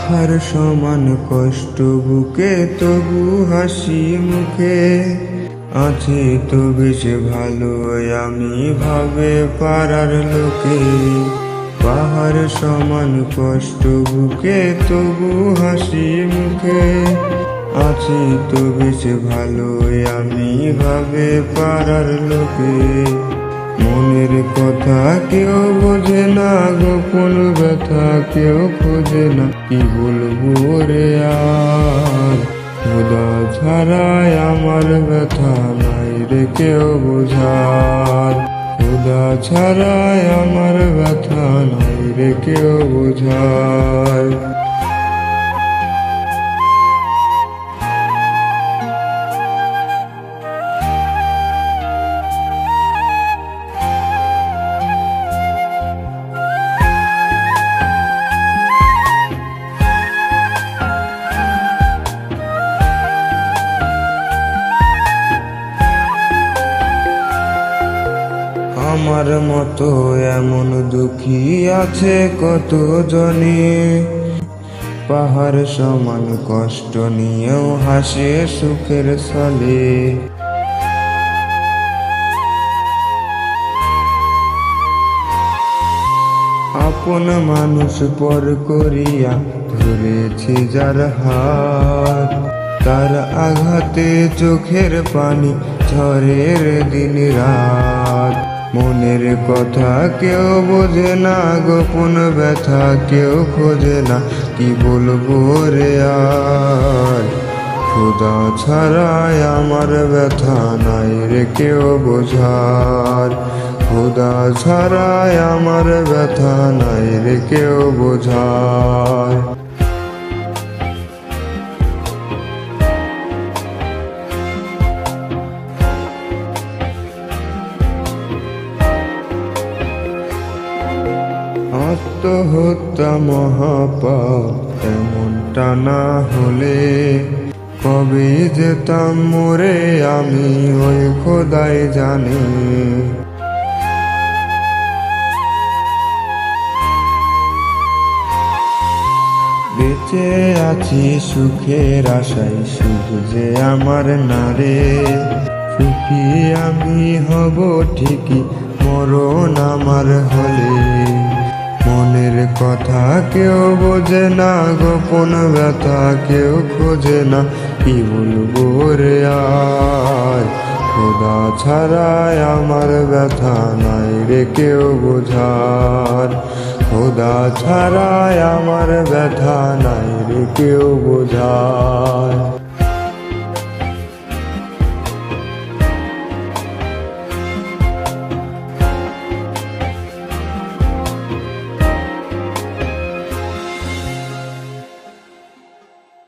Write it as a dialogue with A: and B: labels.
A: পাহাড় সমান কষ্ট বুকে তবু হাসি মুখে আছি তো বেশ ভালো আমি ভাবে পাড়ার লোকে। পাহাড় সমান কষ্ট বুকে তবু হাসি মুখে আছি তো বেশ ভালো আমি ভাবে পাড়ার লোকে। মনের কথা কেউ বোঝে না, গোপন ব্যথা কেউ খোঁজে না, কি বলবো রে আর। খোদা ছাড়াই আমার ব্যথা নাই রে কেউ বোঝার। খোদা ছাড়াই আমার ব্যথা নাই রে কেউ বোঝার। আমার মতো এমন দুঃখী আছে কত জনে, পাহাড় সমান কষ্ট নিয়েও হাসে সুখের ছলে। আপন মানুষ পর করিয়া ধরেছি যার হাত, তার আঘাতে চোখের পানি ঝরে রে দিন রাত। মনের কথা কেউ বোঝে না, গোপন ব্যথা কেউ খোঁজে না, কি বলবো রে আর। খোদা ছাড়াই আমার ব্যথা নাই রে কেউ বোঝার। খোদা ছাড়াই আমার ব্যথা নাই রে কেউ বোঝার। আত্মহত্যা মহাপাপ এমনটা না হলে কবে যেতাম মরে আমি ওই খোদাই জানে। বেঁচে আছি সুখের আশায়, সুখ যে আমার নারে। সুখী আমি হব ঠিকই মরণ আমার হলে। মনের কথা কেউ বোঝে না, গোপন ব্যথা কেউ খোঁজে না, কি বলবো রে আর। খোদা ছাড়াই আমার ব্যথা নাই রে কেউ বোঝার। খোদা ছাড়াই আমার ব্যথা নাই রে কেউ বোঝার।